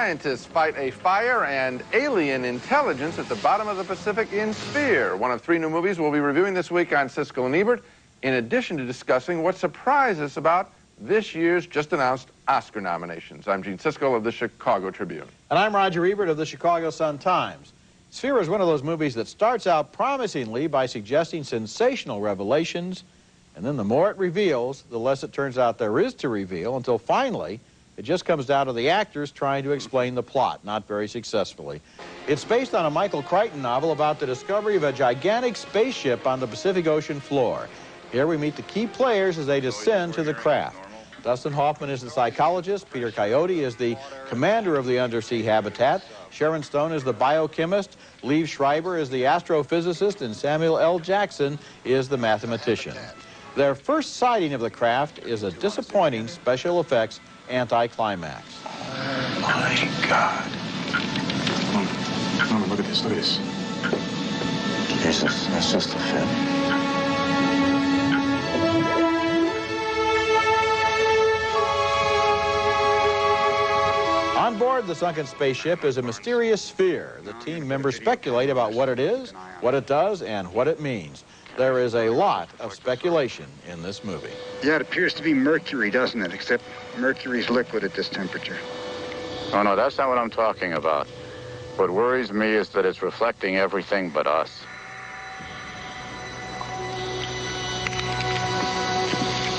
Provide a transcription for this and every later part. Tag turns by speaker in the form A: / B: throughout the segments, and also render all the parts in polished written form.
A: Scientists fight a fire and alien intelligence at the bottom of the Pacific in Sphere, one of 3 new movies we'll be reviewing this week on Siskel and Ebert, in addition to discussing what surprised us about this year's just-announced Oscar nominations. I'm Gene Siskel of the Chicago Tribune.
B: And I'm Roger Ebert of the Chicago Sun-Times. Sphere is one of those movies that starts out promisingly by suggesting sensational revelations, and then the more it reveals, the less it turns out there is to reveal, until finally it just comes down to the actors trying to explain the plot, not very successfully. It's based on a Michael Crichton novel about the discovery of a gigantic spaceship on the Pacific Ocean floor. Here we meet the key players as they descend to the craft. Dustin Hoffman is the psychologist, Peter Coyote is the commander of the undersea habitat, Sharon Stone is the biochemist, Liev Schreiber is the astrophysicist, and Samuel L. Jackson is the mathematician. Their first sighting of the craft is a disappointing special effects anticlimax.
C: Oh my God. Come on, look at this, look at this.
D: Jesus, that's just a film.
B: On board the sunken spaceship is a mysterious sphere. The team members speculate about what it is, what it does, and what it means. There is a lot of speculation in this movie.
E: Yeah, it appears to be mercury, doesn't it? Except mercury's liquid at this temperature.
F: Oh, no, that's not what I'm talking about. What worries me is that it's reflecting everything but us.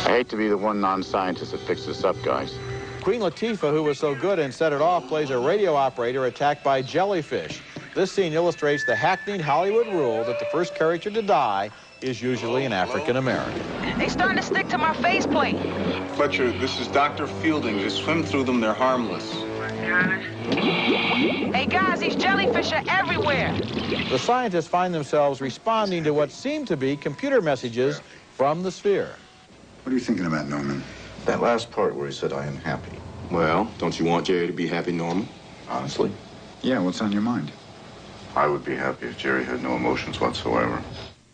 F: I hate to be the one non-scientist that picks this up, guys.
B: Queen Latifah, who was so good and set it off, plays a radio operator attacked by jellyfish. This scene illustrates the hackneyed Hollywood rule that the first character to die is usually an African-American.
G: They starting to stick to my faceplate.
C: Fletcher, this is Dr. Fielding. Just swim through them, they're harmless.
G: Hey guys, these jellyfish are everywhere.
B: The scientists find themselves responding to what seem to be computer messages from the sphere.
E: What are you thinking about, Norman?
D: That last part where he said, I am happy.
H: Well, don't you want Jerry to be happy, Norman?
D: Honestly,
E: Yeah, what's on your mind?
D: I would be happy if Jerry had no emotions whatsoever.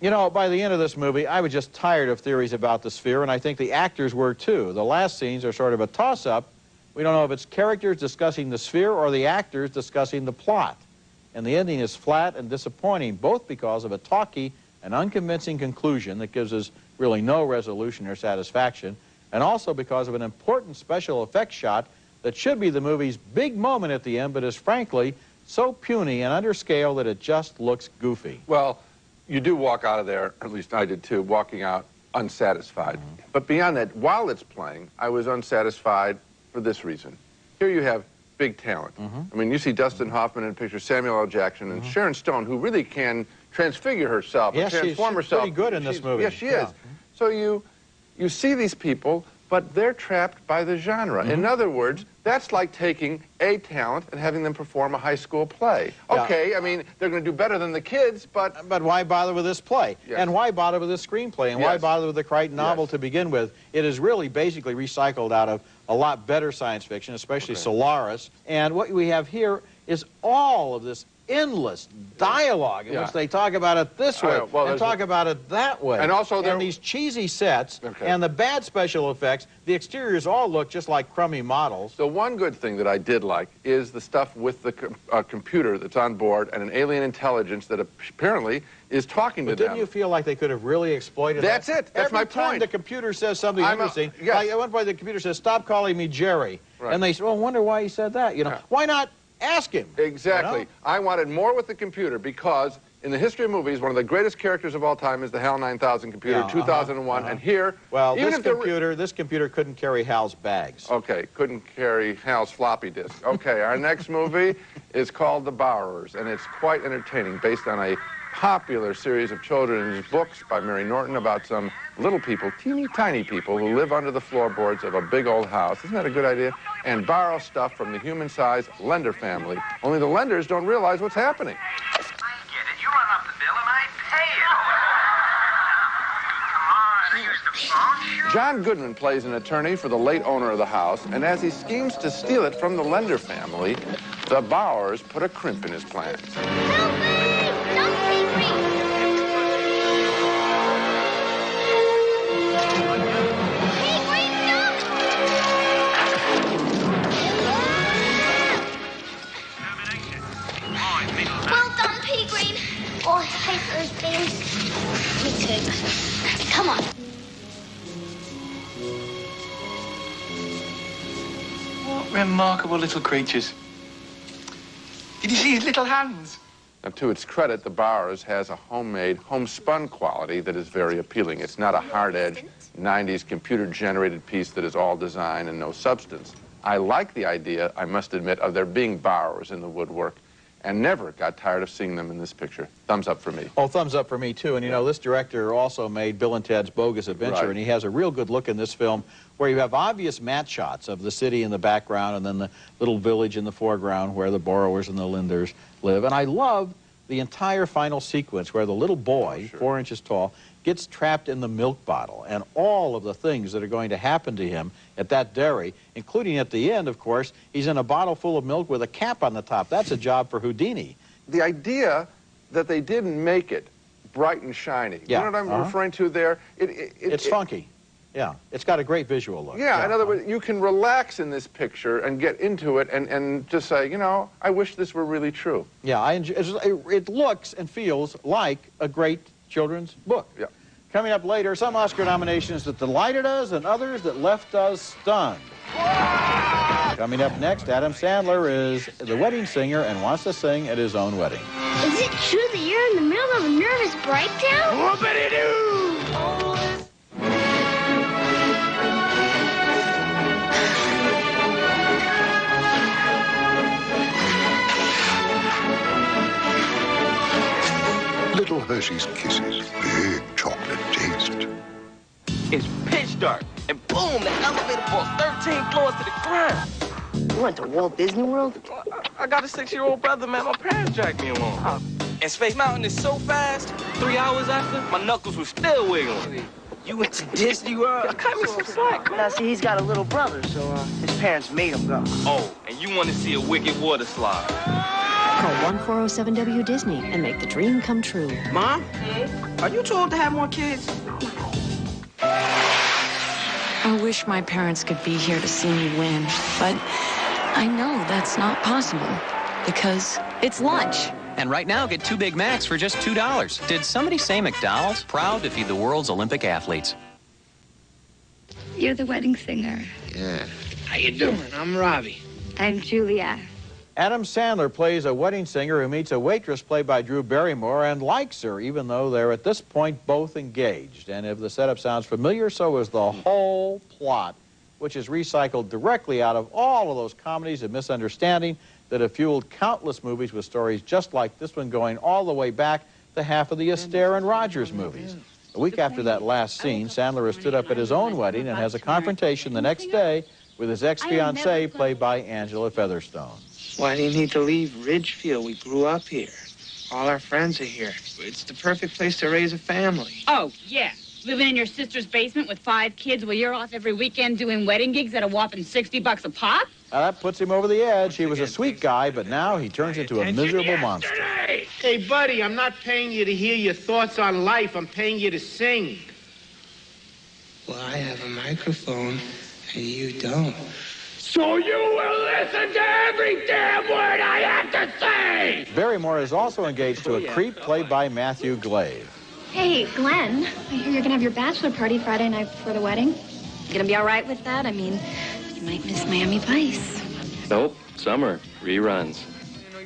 B: You know, by the end of this movie, I was just tired of theories about the sphere, and I think the actors were too. The last scenes are sort of a toss-up. We don't know if it's characters discussing the sphere or the actors discussing the plot. And the ending is flat and disappointing, both because of a talky and unconvincing conclusion that gives us really no resolution or satisfaction, and also because of an important special effects shot that should be the movie's big moment at the end, but is frankly so puny and under scale that it just looks goofy.
A: Well, you do walk out of there, or at least I did too, walking out unsatisfied. But beyond that, while it's playing, I was unsatisfied for this reason. Here you have big talent. I mean, you see Dustin Hoffman in the picture, Samuel L. Jackson, and Sharon Stone, who really can transfigure herself and transform herself.
B: She's pretty good in this movie.
A: Yes, she is. So you see these people, but they're trapped by the genre. In other words, that's like taking a talent and having them perform a high school play. Okay, I mean, they're going to do better than the kids, but...
B: But why bother with this play?
A: Yes.
B: And why bother with this screenplay? And why bother with the Crichton novel to begin with? It is really basically recycled out of a lot better science fiction, especially Solaris. And what we have here is all of this endless dialogue in which they talk about it this way and talk about it that way.
A: And also
B: these cheesy sets and the bad special effects, the exteriors all look just like crummy models.
A: The one good thing that I did like is the stuff with the computer that's on board and an alien intelligence that apparently is talking to them.
B: Didn't you feel like they could have really exploited
A: that? That's it. That's my point.
B: Every time the computer says something interesting, like at one point the computer says, stop calling me Jerry. Right. And they say, well, I wonder why he said that. You know, why not ask him?
A: Exactly.
B: You know?
A: I wanted more with the computer because in the history of movies, one of the greatest characters of all time is the HAL 9000 computer, 2001, and here...
B: Well, this computer couldn't carry Hal's bags.
A: Okay, couldn't carry Hal's floppy disk. Okay, our next movie is called The Borrowers, and it's quite entertaining, based on a popular series of children's books by Mary Norton about some little people, teeny tiny people, who live under the floorboards of a big old house. Isn't that a good idea? And borrow stuff from the human-sized lender family. Only the lenders don't realize what's happening.
I: I get it. You run up the bill and I pay it. Come on, use the phone. Sure.
A: John Goodman plays an attorney for the late owner of the house, and as he schemes to steal it from the lender family, the borrowers put a crimp in his plans.
J: Help me! Don't take me!
C: Remarkable little creatures. Did you see his little hands?
A: Now, to its credit, the Bowers has a homemade, homespun quality that is very appealing. It's not a hard-edged 90s computer-generated piece that is all design and no substance. I like the idea, I must admit, of there being Bowers in the woodwork, and never got tired of seeing them in this picture. Thumbs up for me.
B: Oh, thumbs up for me, too. And, you know, this director also made Bill and Ted's Bogus Adventure,
A: Right.
B: and he has a real good look in this film where you have obvious matte shots of the city in the background and then the little village in the foreground where the borrowers and the lenders live. And I love the entire final sequence where the little boy, 4 inches tall, gets trapped in the milk bottle, and all of the things that are going to happen to him at that dairy, including at the end, of course, he's in a bottle full of milk with a cap on the top. That's a job for Houdini.
A: The idea that they didn't make it bright and shiny,
B: Yeah.
A: you know what I'm referring to there?
B: It's funky. Yeah, it's got a great visual look.
A: Yeah, in other words, you can relax in this picture and get into it and just say, you know, I wish this were really true.
B: Yeah, I enjoy, it looks and feels like a great children's book.
A: Yeah.
B: Coming up later, some Oscar nominations that delighted us and others that left us stunned. Coming up next, Adam Sandler is the wedding singer and wants to sing at his own wedding.
J: Is it true that you're in the middle of a nervous breakdown?
I: Whoopity-doo!
D: Little Hershey's Kisses. Big chocolate taste.
K: It's pitch dark, and boom, the elevator falls 13 floors to the ground.
L: You went to Walt Disney World?
K: I got a 6-year-old brother, man. My parents dragged me along. And Space Mountain is so fast, 3 hours after, my knuckles were still wiggling.
L: You went to Disney World?
K: Cut me some slack, man.
L: Now, see, he's got a little brother, so his parents made him go.
K: Oh, and you want to see a wicked water slide.
M: Call 1407W Disney and make the dream come true.
L: Mom, are you too old to have more kids?
M: I wish my parents could be here to see me win, but I know that's not possible because it's lunch.
N: And right now, get 2 Big Macs for just $2. Did somebody say McDonald's? Proud to feed the world's Olympic athletes.
O: You're the wedding singer.
P: Yeah. How you doing? I'm Robbie.
O: I'm Julia.
B: Adam Sandler plays a wedding singer who meets a waitress played by Drew Barrymore and likes her, even though they're at this point both engaged. And if the setup sounds familiar, so is the whole plot, which is recycled directly out of all of those comedies of misunderstanding that have fueled countless movies with stories just like this one, going all the way back to half of the Astaire and Rogers movies. A week after that last scene, Sandler has stood up at his own wedding and has a confrontation the next day with his ex-fiancée, played by Angela Featherstone.
P: Why do you need to leave Ridgefield? We grew up here. All our friends are here. It's the perfect place to raise a family.
Q: Oh, yeah. Living in your sister's basement with 5 kids while you're off every weekend doing wedding gigs at a whopping $60 a pop?
B: Now, that puts him over the edge. He was a sweet guy, but now he turns into a miserable monster.
R: Hey, buddy, I'm not paying you to hear your thoughts on life. I'm paying you to sing.
P: Well, I have a microphone, and you don't.
I: So you will listen to every damn word I have to say!
B: Barrymore is also engaged to a creep played by Matthew Glave.
O: Hey, Glenn, I hear you're going to have your bachelor party Friday night before the wedding. You going to be all right with that? I mean, you might miss Miami Vice.
S: Nope. Summer. Reruns.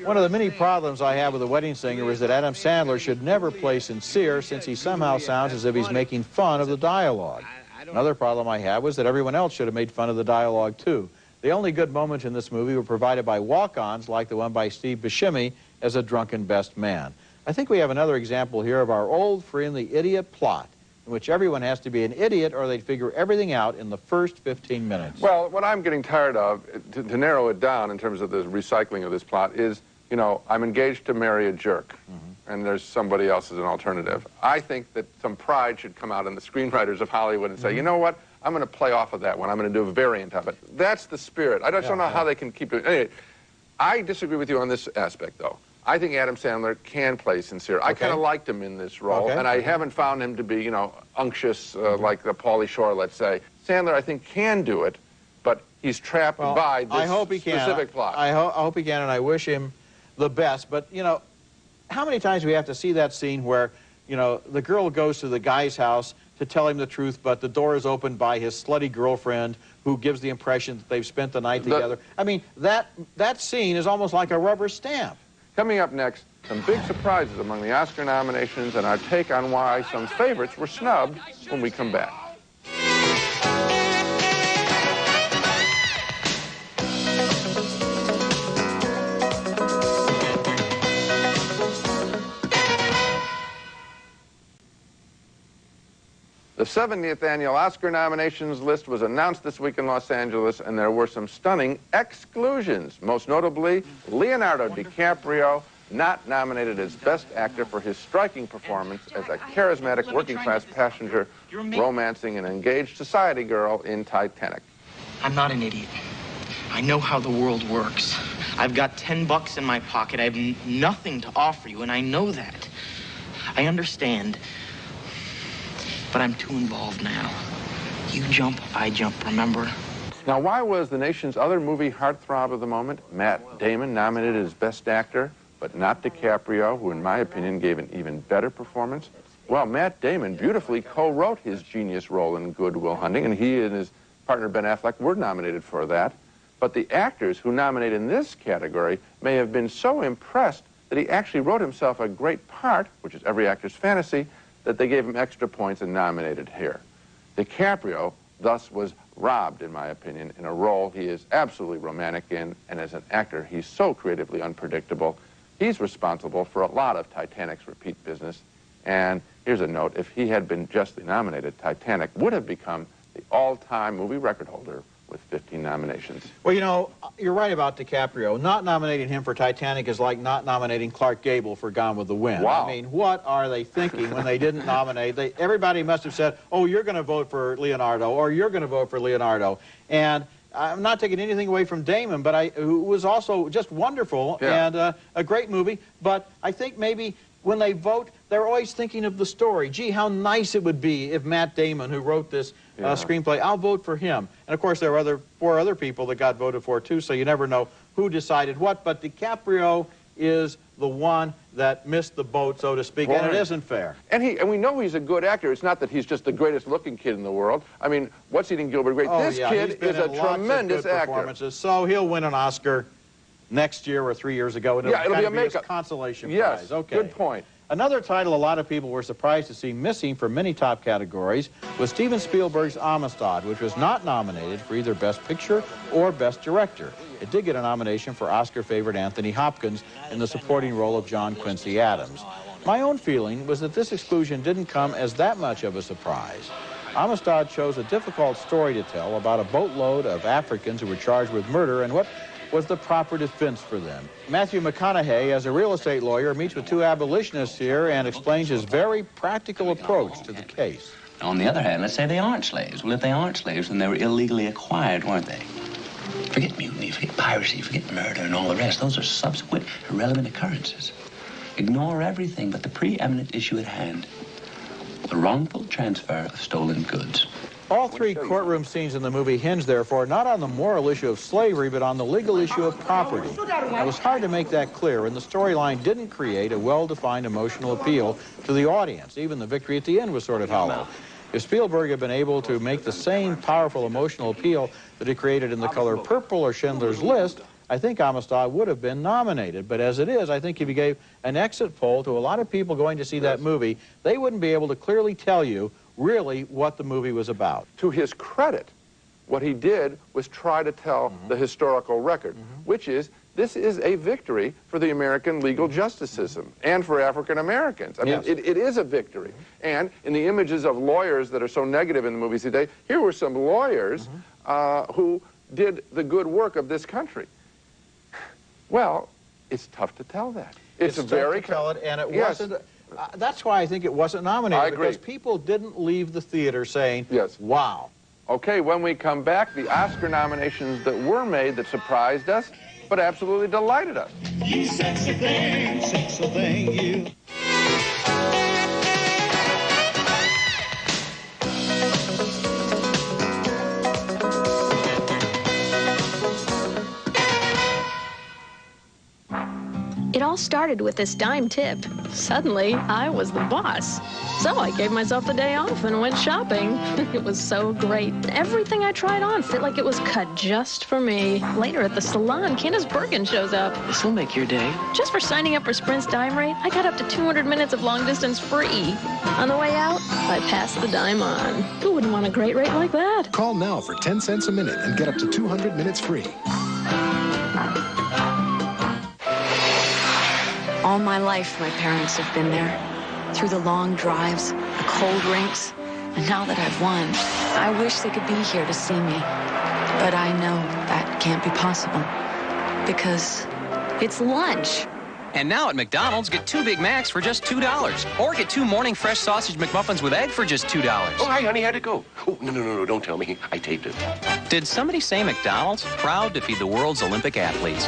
B: One of the many problems I have with The Wedding Singer is that Adam Sandler should never play sincere, since he somehow sounds as if he's making fun of the dialogue. Another problem I have was that everyone else should have made fun of the dialogue, too. The only good moments in this movie were provided by walk-ons like the one by Steve Buscemi as a drunken best man. I think we have another example here of our old friend, the idiot plot, in which everyone has to be an idiot or they'd figure everything out in the first 15 minutes.
A: Well, what I'm getting tired of, to narrow it down in terms of the recycling of this plot, is, you know, I'm engaged to marry a jerk, and there's somebody else as an alternative. I think that some pride should come out in the screenwriters of Hollywood and say, you know what? I'm going to play off of that one. I'm going to do a variant of it. That's the spirit. I just don't know how they can keep it. Anyway, I disagree with you on this aspect, though. I think Adam Sandler can play sincere. I kind of liked him in this role, and I haven't found him to be, you know, unctuous like the Pauly Shore, let's say. Sandler, I think, can do it, but he's trapped by this specific plot.
B: I hope he can, and I wish him the best. But, you know, how many times do we have to see that scene where, you know, the girl goes to the guy's house to tell him the truth, but the door is opened by his slutty girlfriend who gives the impression that they've spent the night together. I mean, that scene is almost like a rubber stamp.
A: Coming up next, some big surprises among the Oscar nominations and our take on why some favorites were snubbed when we come back. The 70th annual Oscar nominations list was announced this week in Los Angeles, and there were some stunning exclusions. Most notably, Leonardo DiCaprio, not nominated as Best Actor for his striking performance as a charismatic working-class passenger romancing an engaged society girl in Titanic.
L: I'm not an idiot. I know how the world works. I've got $10 in my pocket. I have nothing to offer you, and I know that. I understand. But I'm too involved now. You jump, I jump, remember?
A: Now, why was the nation's other movie heartthrob of the moment, Matt Damon, nominated as Best Actor, but not DiCaprio, who in my opinion gave an even better performance? Well, Matt Damon beautifully co-wrote his genius role in Good Will Hunting, and he and his partner Ben Affleck were nominated for that. But the actors who nominated in this category may have been so impressed that he actually wrote himself a great part, which is every actor's fantasy, that they gave him extra points and nominated here. DiCaprio, thus, was robbed, in my opinion, in a role he is absolutely romantic in, and as an actor, he's so creatively unpredictable. He's responsible for a lot of Titanic's repeat business, and here's a note, if he had been justly nominated, Titanic would have become the all-time movie record holder with 15 nominations.
B: Well, you know, you're right about DiCaprio. Not nominating him for Titanic is like not nominating Clark Gable for Gone with the Wind.
A: Wow.
B: I mean, what are they thinking when they didn't nominate? Everybody must have said, oh, you're going to vote for Leonardo, or you're going to vote for Leonardo. And I'm not taking anything away from Damon, but who was also just wonderful and a great movie. But I think maybe when they vote, they're always thinking of the story. Gee, how nice it would be if Matt Damon, who wrote this screenplay, I'll vote for him. And of course, there are four other people that got voted for too, so you never know who decided what. But DiCaprio is the one that missed the boat, so to speak, and it isn't fair.
A: And we know he's a good actor. It's not that he's just the greatest looking kid in the world. I mean, What's Eating Gilbert Grape?
B: Oh,
A: this kid is a tremendous actor.
B: So he'll win an Oscar next year or 3 years ago. And it'll be a consolation prize. Okay.
A: Good point.
B: Another title a lot of people were surprised to see missing from many top categories was Steven Spielberg's Amistad, which was not nominated for either Best Picture or Best Director. It did get a nomination for Oscar favorite Anthony Hopkins in the supporting role of John Quincy Adams. My own feeling was that this exclusion didn't come as that much of a surprise. Amistad chose a difficult story to tell about a boatload of Africans who were charged with murder and what was the proper defense for them. Matthew McConaughey, as a real estate lawyer, meets with two abolitionists here and explains his very practical approach to the case.
T: On the other hand, let's say they aren't slaves. Well, if they aren't slaves, then they were illegally acquired, weren't they? Forget mutiny, forget piracy, forget murder and all the rest. Those are subsequent, irrelevant occurrences. Ignore everything but the preeminent issue at hand. The wrongful transfer of stolen goods.
B: All three courtroom scenes in the movie hinge, therefore, not on the moral issue of slavery, but on the legal issue of property. It was hard to make that clear, and the storyline didn't create a well-defined emotional appeal to the audience. Even the victory at the end was sort of hollow. If Spielberg had been able to make the same powerful emotional appeal that he created in The Color Purple or Schindler's List, I think Amistad would have been nominated. But as it is, I think if you gave an exit poll to a lot of people going to see that movie, they wouldn't be able to clearly tell you really what the movie was about.
A: To his credit, what he did was try to tell the historical record, which is, this is a victory for the American legal justice system and for African Americans. I mean, it is a victory. And in the images of lawyers that are so negative in the movies today, here were some lawyers who did the good work of this country. Well, it's tough to tell that. It's very
B: tough to tell it, and it wasn't. That's why I think it wasn't nominated.
A: I agree.
B: Because people didn't leave the theater saying, wow.
A: Okay, when we come back, the Oscar nominations that were made that surprised us, but absolutely delighted us.
I: You sexy thing, you.
M: It all started with this dime tip. Suddenly, I was the boss. So I gave myself the day off and went shopping. It was so great. Everything I tried on fit like it was cut just for me. Later at the salon, Candace Bergen shows up.
L: This will make your day.
M: Just for signing up for Sprint's dime rate, I got up to 200 minutes of long distance free. On the way out, I passed the dime on. Who wouldn't want a great rate like that?
U: Call now for 10 cents a minute and get up to 200 minutes free.
M: All my life, my parents have been there. Through the long drives, the cold rinks, and now that I've won, I wish they could be here to see me. But I know that can't be possible, because it's lunch.
N: And now at McDonald's, get 2 Big Macs for just $2. Or get 2 Morning Fresh Sausage McMuffins with egg for just $2.
I: Oh, hi, honey, how'd it go? Oh, no, don't tell me. I taped it.
N: Did somebody say McDonald's? Proud to feed the world's Olympic athletes.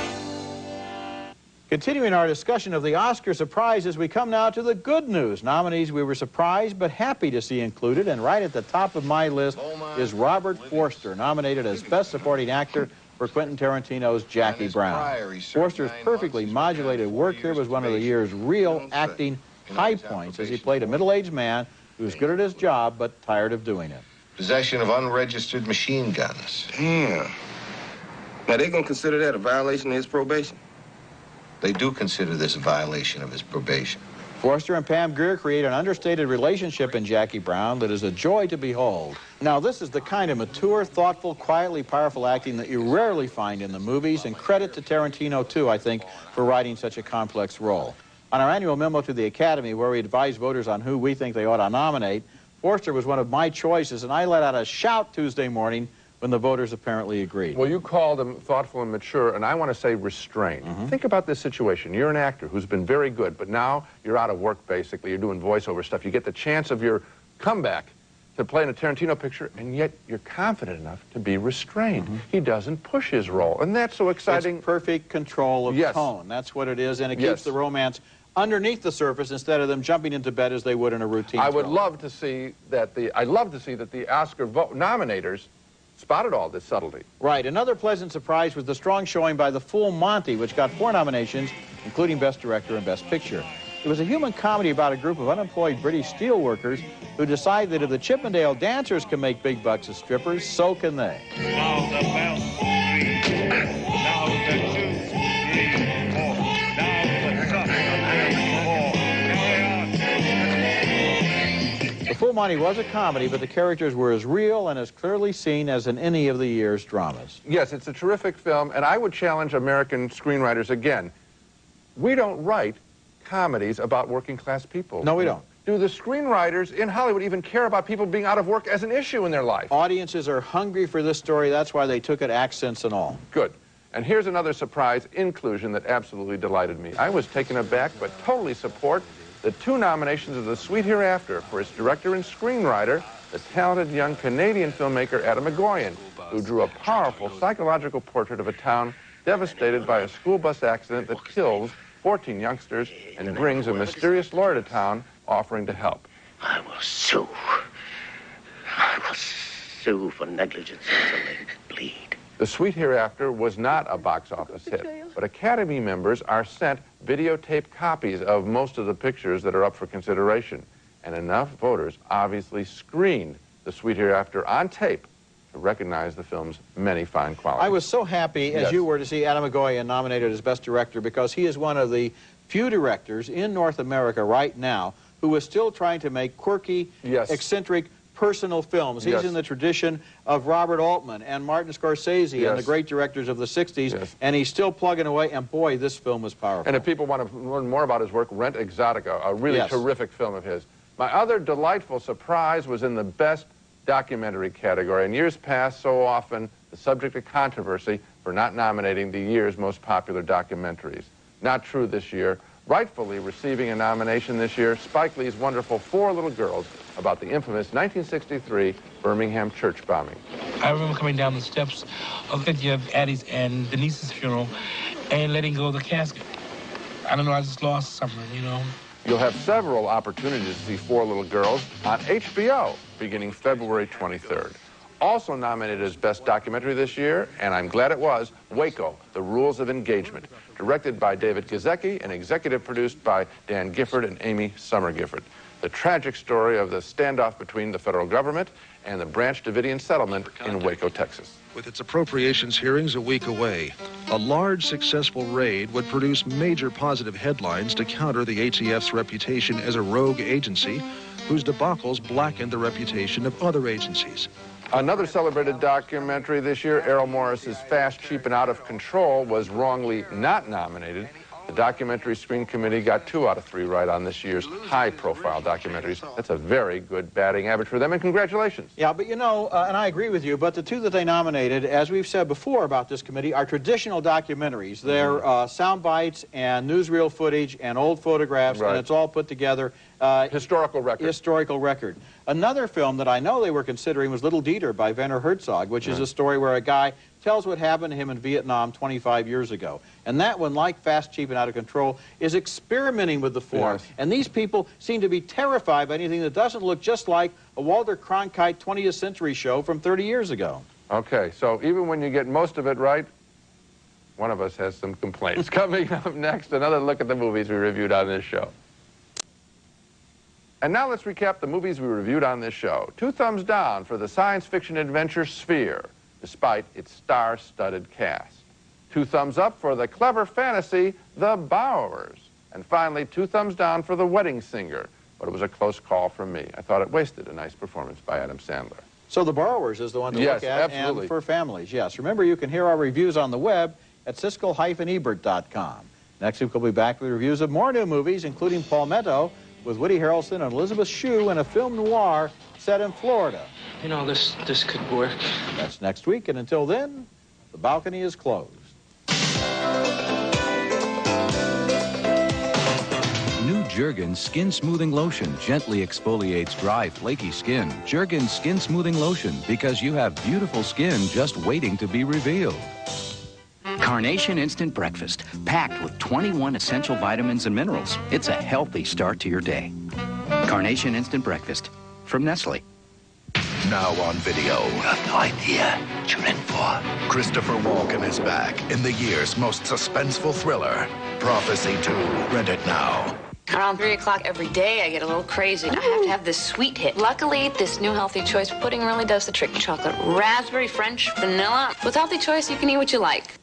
B: Continuing our discussion of the Oscar surprises, we come now to the good news. Nominees we were surprised but happy to see included, and right at the top of my list is Robert Forster, nominated as Best Supporting Actor for Quentin Tarantino's Jackie Brown. Forster's perfectly modulated work here was one of the year's real acting high points as he played a middle-aged man who was good at his job but tired of doing it.
V: Possession of unregistered machine guns.
I: Damn. Now, they're going to consider that a violation of his probation?
V: They do consider this a violation of his probation.
B: Forster and Pam Grier create an understated relationship in Jackie Brown that is a joy to behold. Now, this is the kind of mature, thoughtful, quietly powerful acting that you rarely find in the movies, and credit to Tarantino, too, I think, for writing such a complex role. On our annual memo to the Academy, where we advise voters on who we think they ought to nominate, Forster was one of my choices, and I let out a shout Tuesday morning when the voters apparently agreed.
A: Well, you called him thoughtful and mature, and I want to say restrained. Think about this situation. You're an actor who's been very good, but now you're out of work, basically. You're doing voiceover stuff. You get the chance of your comeback to play in a Tarantino picture, and yet you're confident enough to be restrained. He doesn't push his role, and that's so exciting.
B: It's perfect control of tone. That's what it is, and it keeps the romance underneath the surface instead of them jumping into bed as they would in a routine
A: I would
B: film.
A: love to see that I'd love to see that the Oscar nominators spotted all this subtlety.
B: Right. Another pleasant surprise was the strong showing by The Full Monty, which got 4 nominations, including Best Director and Best Picture. It was a human comedy about a group of unemployed British steelworkers who decide that if the Chippendale dancers can make big bucks as strippers, so can they.
I: Now the bell ring. Now the 2, 3, 4. Now the suck.
B: The Full Monty was a comedy, but the characters were as real and as clearly seen as in any of the year's dramas.
A: Yes, it's a terrific film, and I would challenge American screenwriters again. We don't write comedies about working-class people.
B: No, we don't.
A: Do the screenwriters in Hollywood even care about people being out of work as an issue in their life?
B: Audiences are hungry for this story. That's why they took it, accents and all.
A: Good. And here's another surprise inclusion that absolutely delighted me. I was taken aback, but totally support the 2 nominations of The Sweet Hereafter for its director and screenwriter, the talented young Canadian filmmaker Adam McGoyan, who drew a powerful psychological portrait of a town devastated by a school bus accident that kills 14 youngsters and brings a mysterious lawyer to town offering to help.
I: I will sue. I will sue for negligence until they bleed.
A: The Sweet Hereafter was not a box office hit, but Academy members are sent videotape copies of most of the pictures that are up for consideration, and enough voters obviously screened The Sweet Hereafter on tape to recognize the film's many fine qualities.
B: I was so happy, as you were, to see Adam McGoyan nominated as Best Director, because he is one of the few directors in North America right now who is still trying to make quirky, eccentric, personal films. He's in the tradition of Robert Altman and Martin Scorsese and the great directors of the 60s, and he's still plugging away, and boy, this film was powerful.
A: And if people want to learn more about his work, rent Exotica, a really terrific film of his. My other delightful surprise was in the Best Documentary category. In years past, so often the subject of controversy for not nominating the year's most popular documentaries. Not true this year. Rightfully receiving a nomination this year, Spike Lee's wonderful 4 Little Girls about the infamous 1963 Birmingham church bombing.
W: I remember coming down the steps of Addie's and Denise's funeral and letting go of the casket. I don't know, I just lost something, you know.
A: You'll have several opportunities to see 4 Little Girls on HBO beginning February 23rd. Also nominated as Best Documentary this year, and I'm glad it was, Waco, The Rules of Engagement, directed by David Gizecki and executive produced by Dan Gifford and Amy Summer Gifford. The tragic story of the standoff between the federal government and the Branch Davidian settlement in Waco, Texas.
F: With its appropriations hearings a week away, a large successful raid would produce major positive headlines to counter the ATF's reputation as a rogue agency whose debacles blackened the reputation of other agencies.
A: Another celebrated documentary this year, Errol Morris's Fast, Cheap, and Out of Control, was wrongly not nominated. The Documentary Screen Committee got 2 out of 3 right on this year's high-profile documentaries. That's a very good batting average for them, and congratulations.
B: Yeah, but you know, and I agree with you, but the 2 that they nominated, as we've said before about this committee, are traditional documentaries. They're sound bites and newsreel footage and old photographs, and it's all put together.
A: Historical record.
B: Historical record. Another film that I know they were considering was Little Dieter by Werner Herzog, which is a story where a guy tells what happened to him in Vietnam 25 years ago. And that one, like Fast, Cheap, and Out of Control, is experimenting with the form.
A: Yes.
B: And these people seem to be terrified by anything that doesn't look just like a Walter Cronkite 20th century show from 30 years ago.
A: Okay, so even when you get most of it right, one of us has some complaints. Coming up next, another look at the movies we reviewed on this show. And now let's recap the movies we reviewed on this show. 2 thumbs down for the science fiction adventure Sphere, despite its star-studded cast. 2 thumbs up for the clever fantasy The Borrowers. And finally, 2 thumbs down for The Wedding Singer, but it was a close call from me. I thought it wasted a nice performance by Adam Sandler.
B: So The Borrowers is the one to look at,
A: absolutely.
B: and for families, yes. Remember, you can hear our reviews on the web at Siskel-Ebert.com. Next week, we'll be back with reviews of more new movies, including Palmetto, with Woody Harrelson and Elizabeth Shue in a film noir set in Florida.
P: You know, this could work.
B: That's next week, and until then, the balcony is closed.
G: New Jergens Skin Smoothing Lotion gently exfoliates dry, flaky skin. Jergens Skin Smoothing Lotion, because you have beautiful skin just waiting to be revealed.
H: Carnation Instant Breakfast, packed with 21 essential vitamins and minerals. It's a healthy start to your day. Carnation Instant Breakfast from Nestle.
X: Now on video.
Y: You have no idea what you're in for.
X: Christopher Walken is back in the year's most suspenseful thriller, Prophecy 2. Rent it now.
M: Around 3 o'clock every day, I get a little crazy. I have to have this sweet hit. Luckily, this new Healthy Choice pudding really does the trick. Chocolate, raspberry, French, vanilla. With Healthy Choice, you can eat what you like.